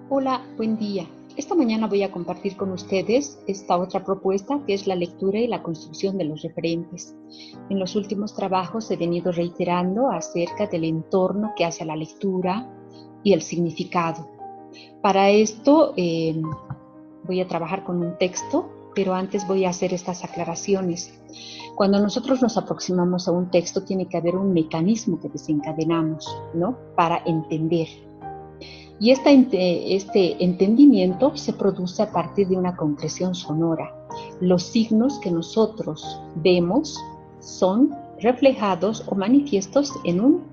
Hola, buen día. Esta mañana voy a compartir con ustedes esta otra propuesta que es la lectura y la construcción de los referentes. En los últimos trabajos he venido reiterando acerca del entorno que hace a la lectura y el significado. Para esto voy a trabajar con un texto, pero antes voy a hacer estas aclaraciones. Cuando nosotros nos aproximamos a un texto tiene que haber un mecanismo que desencadenamos, ¿no? Para entender. Y este entendimiento se produce a partir de una concreción sonora. Los signos que nosotros vemos son reflejados o manifiestos en un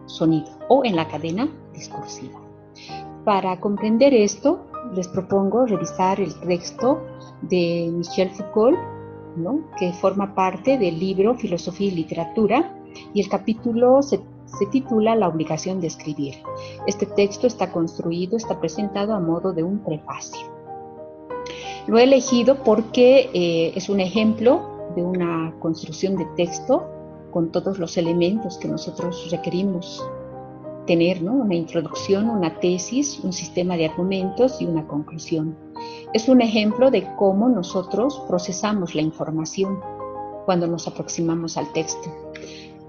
sonido o en la cadena discursiva. Para comprender esto, les propongo revisar el texto de Michel Foucault, ¿no?, que forma parte del libro Filosofía y Literatura, y el capítulo se titula La obligación de escribir. Este texto está presentado a modo de un prefacio. Lo he elegido porque es un ejemplo de una construcción de texto con todos los elementos que nosotros requerimos tener, ¿no? Una introducción, una tesis, un sistema de argumentos y una conclusión. Es un ejemplo de cómo nosotros procesamos la información cuando nos aproximamos al texto.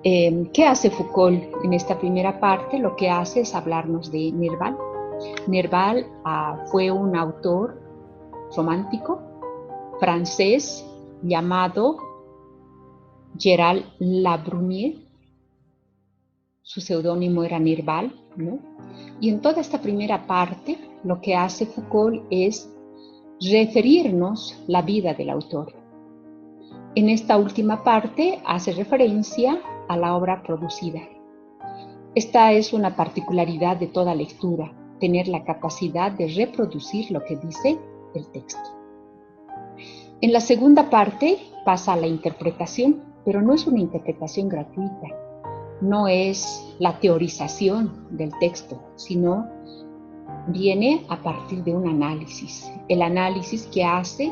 ¿Qué hace Foucault en esta primera parte? Lo que hace es hablarnos de Nerval. Nerval fue un autor romántico francés llamado Gérald Labrunière. Su seudónimo era Nerval, ¿no? Y en toda esta primera parte, lo que hace Foucault es referirnos la vida del autor. En esta última parte hace referencia a la obra producida. Esta es una particularidad de toda lectura, tener la capacidad de reproducir lo que dice el texto. En la segunda parte pasa a la interpretación, pero no es una interpretación gratuita. No es la teorización del texto, sino viene a partir de un análisis. El análisis que hace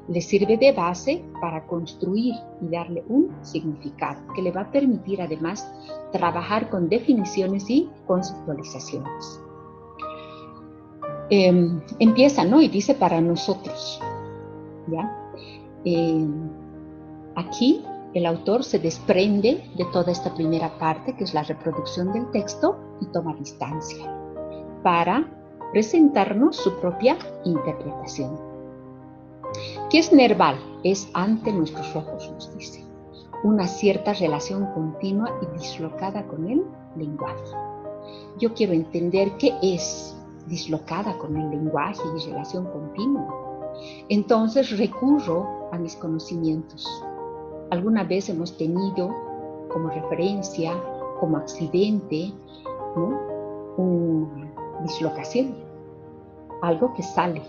le sirve de base para construir y darle un significado que le va a permitir además trabajar con definiciones y conceptualizaciones. Empieza, ¿no? Y dice para nosotros, ¿ya? Aquí el autor se desprende de toda esta primera parte, que es la reproducción del texto, y toma distancia para presentarnos su propia interpretación. ¿Qué es Nerval? Es ante nuestros ojos, nos dice, una cierta relación continua y dislocada con el lenguaje. Yo quiero entender qué es dislocada con el lenguaje y relación continua. Entonces recurro a mis conocimientos. Alguna vez hemos tenido como referencia, como accidente, ¿no?, una dislocación, algo que sale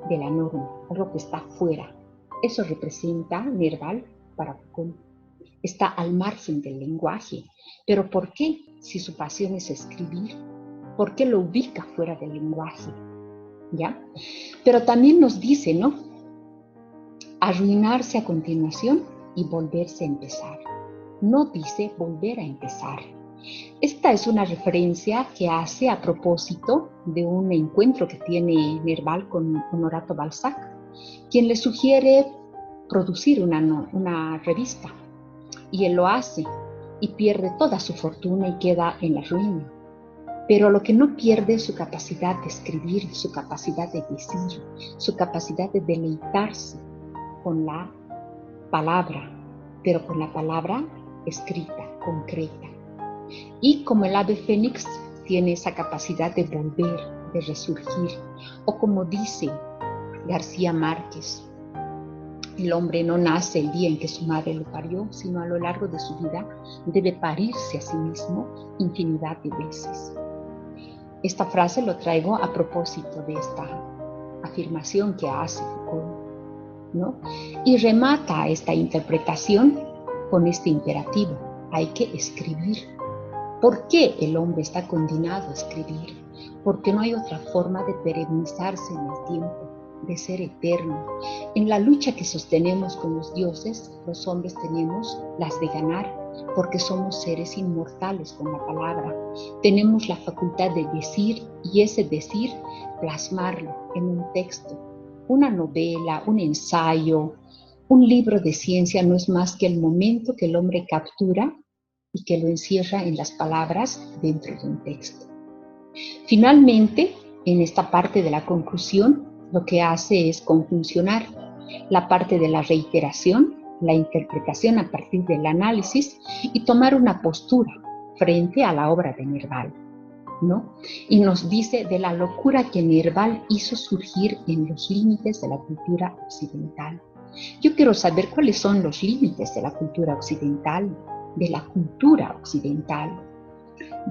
de la norma, algo que está fuera. Eso representa Nerval para Foucault. Está al margen del lenguaje. ¿Pero por qué? Si su pasión es escribir, ¿por qué lo ubica fuera del lenguaje? ¿Ya? Pero también nos dice, ¿no?, arruinarse a continuación y volverse a empezar. No dice volver a empezar. Esta es una referencia que hace a propósito de un encuentro que tiene Nerval con Honorato Balzac, quien le sugiere producir una revista. Y él lo hace y pierde toda su fortuna y queda en la ruina. Pero lo que no pierde es su capacidad de escribir, su capacidad de decir, su capacidad de deleitarse con la palabra, pero con la palabra escrita, concreta. Y como el ave fénix tiene esa capacidad de volver, de resurgir, o como dice García Márquez, el hombre no nace el día en que su madre lo parió, sino a lo largo de su vida debe parirse a sí mismo infinidad de veces. Esta frase lo traigo a propósito de esta afirmación que hace Foucault, ¿no? Y remata esta interpretación con este imperativo: hay que escribir. ¿Por qué el hombre está condenado a escribir? Porque no hay otra forma de perennizarse en el tiempo, de ser eterno. En la lucha que sostenemos con los dioses, los hombres tenemos las de ganar, porque somos seres inmortales con la palabra. Tenemos la facultad de decir, y ese decir plasmarlo en un texto. Una novela, un ensayo, un libro de ciencia no es más que el momento que el hombre captura y que lo encierra en las palabras dentro de un texto. Finalmente, en esta parte de la conclusión, lo que hace es conjuncionar la parte de la reiteración, la interpretación a partir del análisis y tomar una postura frente a la obra de Nerval, ¿no? Y nos dice de la locura que Nerval hizo surgir en los límites de la cultura occidental. Yo quiero saber cuáles son los límites de la cultura occidental, de la cultura occidental.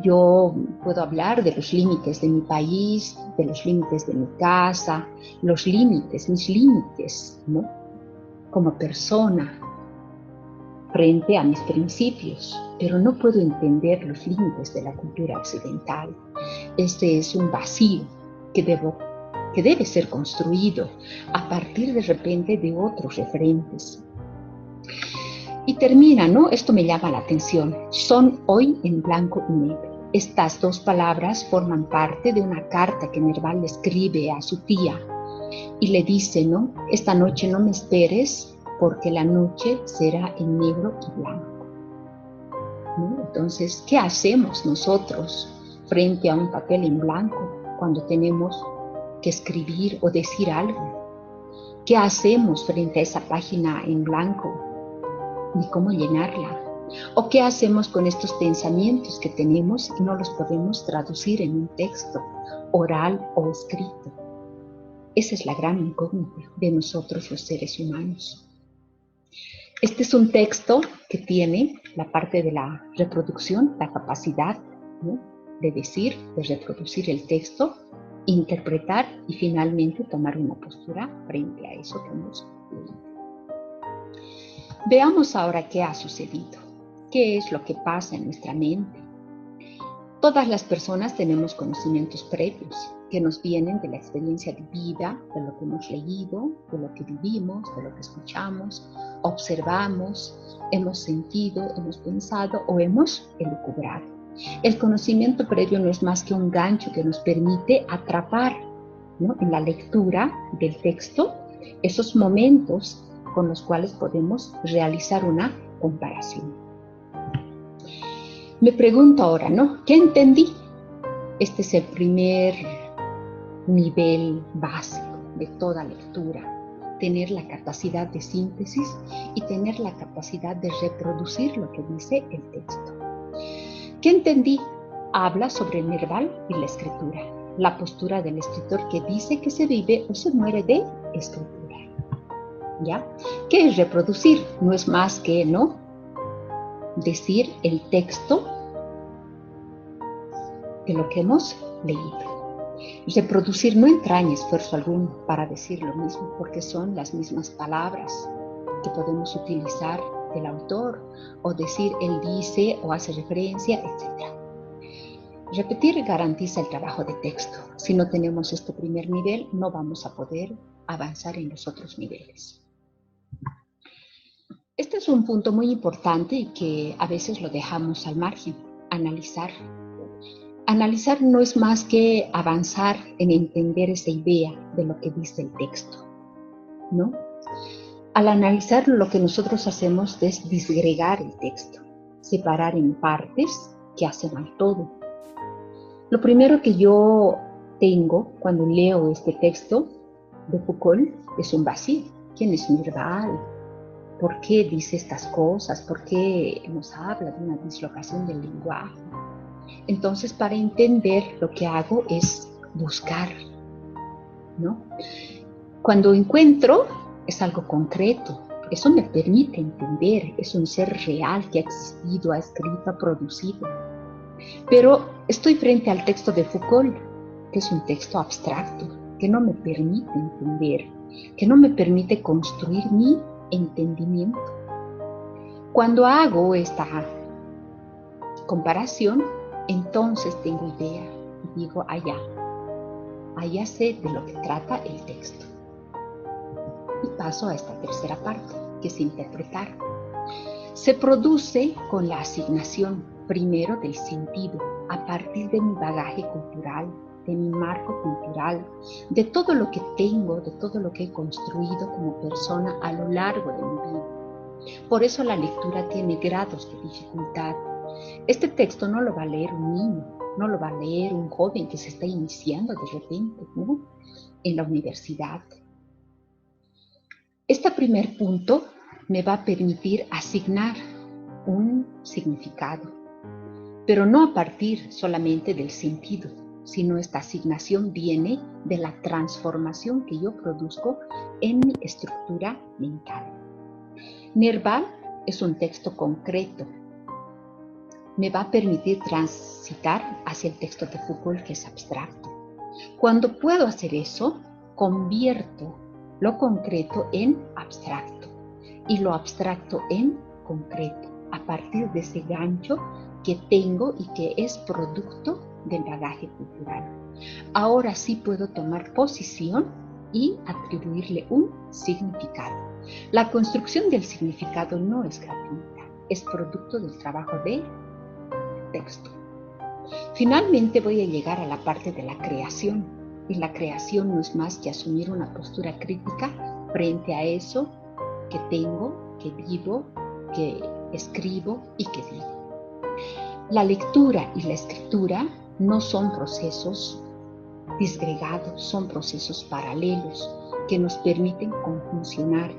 Yo puedo hablar de los límites de mi país, de los límites de mi casa, los límites, mis límites, ¿no? Como persona, frente a mis principios, pero no puedo entender los límites de la cultura occidental. Este es un vacío que debe ser construido a partir de repente de otros referentes. Y termina, ¿no? Esto me llama la atención. Son hoy en blanco y negro. Estas dos palabras forman parte de una carta que Nerval le escribe a su tía y le dice, ¿no? Esta noche no me esperes porque la noche será en negro y blanco, ¿no? Entonces, ¿qué hacemos nosotros frente a un papel en blanco cuando tenemos que escribir o decir algo? ¿Qué hacemos frente a esa página en blanco? Ni cómo llenarla. ¿O qué hacemos con estos pensamientos que tenemos y no los podemos traducir en un texto oral o escrito? Esa es la gran incógnita de nosotros los seres humanos. Este es un texto que tiene la parte de la reproducción, la capacidad, ¿no?, de decir, de reproducir el texto, interpretar y finalmente tomar una postura frente a eso que hemos leído. Veamos ahora qué ha sucedido, qué es lo que pasa en nuestra mente. Todas las personas tenemos conocimientos previos que nos vienen de la experiencia de vida, de lo que hemos leído, de lo que vivimos, de lo que escuchamos, observamos, hemos sentido, hemos pensado o hemos elucubrado. El conocimiento previo no es más que un gancho que nos permite atrapar, ¿no?, en la lectura del texto esos momentos con los cuales podemos realizar una comparación. Me pregunto ahora, ¿no?, ¿qué entendí? Este es el primer nivel básico de toda lectura, tener la capacidad de síntesis y tener la capacidad de reproducir lo que dice el texto. ¿Qué entendí? Habla sobre el Nerval y la escritura, la postura del escritor que dice que se vive o se muere de escritura. ¿Ya? ¿Qué es reproducir? No es más que, ¿no?, decir el texto de lo que hemos leído. Reproducir no entraña esfuerzo alguno para decir lo mismo, porque son las mismas palabras que podemos utilizar del autor, o decir él dice o hace referencia, etc. Repetir garantiza el trabajo de texto. Si no tenemos este primer nivel, no vamos a poder avanzar en los otros niveles. Este es un punto muy importante y que a veces lo dejamos al margen, analizar. Analizar no es más que avanzar en entender esa idea de lo que dice el texto, ¿no? Al analizar, lo que nosotros hacemos es disgregar el texto, separar en partes que hacen al todo. Lo primero que yo tengo cuando leo este texto de Foucault es un vacío. ¿Quién es Nerval? ¿Por qué dice estas cosas? ¿Por qué nos habla de una dislocación del lenguaje? Entonces, para entender, lo que hago es buscar, ¿no? Cuando encuentro, es algo concreto. Eso me permite entender. Es un ser real que ha existido, ha escrito, ha producido. Pero estoy frente al texto de Foucault, que es un texto abstracto, que no me permite entender, que no me permite construir mi entendimiento. Cuando hago esta comparación, entonces tengo idea y digo, allá sé de lo que trata el texto. Y paso a esta tercera parte, que es interpretar. Se produce con la asignación primero del sentido, a partir de mi bagaje cultural, de mi marco cultural, de todo lo que tengo, de todo lo que he construido como persona a lo largo de mi vida. Por eso la lectura tiene grados de dificultad. Este texto no lo va a leer un niño, no lo va a leer un joven que se está iniciando de repente, ¿no?, en la universidad. Este primer punto me va a permitir asignar un significado, pero no a partir solamente del sentido, sino esta asignación viene de la transformación que yo produzco en mi estructura mental. Nerval es un texto concreto. Me va a permitir transitar hacia el texto de Foucault, que es abstracto. Cuando puedo hacer eso, convierto lo concreto en abstracto y lo abstracto en concreto, a partir de ese gancho que tengo y que es producto del bagaje cultural. Ahora sí puedo tomar posición y atribuirle un significado. La construcción del significado no es gratuita, es producto del trabajo del texto. Finalmente voy a llegar a la parte de la creación, y la creación no es más que asumir una postura crítica frente a eso que tengo, que vivo, que escribo y que digo. La lectura y la escritura no son procesos disgregados, son procesos paralelos que nos permiten conjuncionar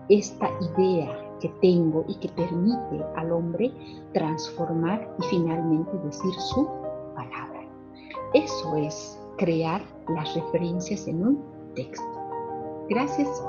esta idea que tengo y que permite al hombre transformar y finalmente decir su palabra. Eso es crear las referencias en un texto. Gracias.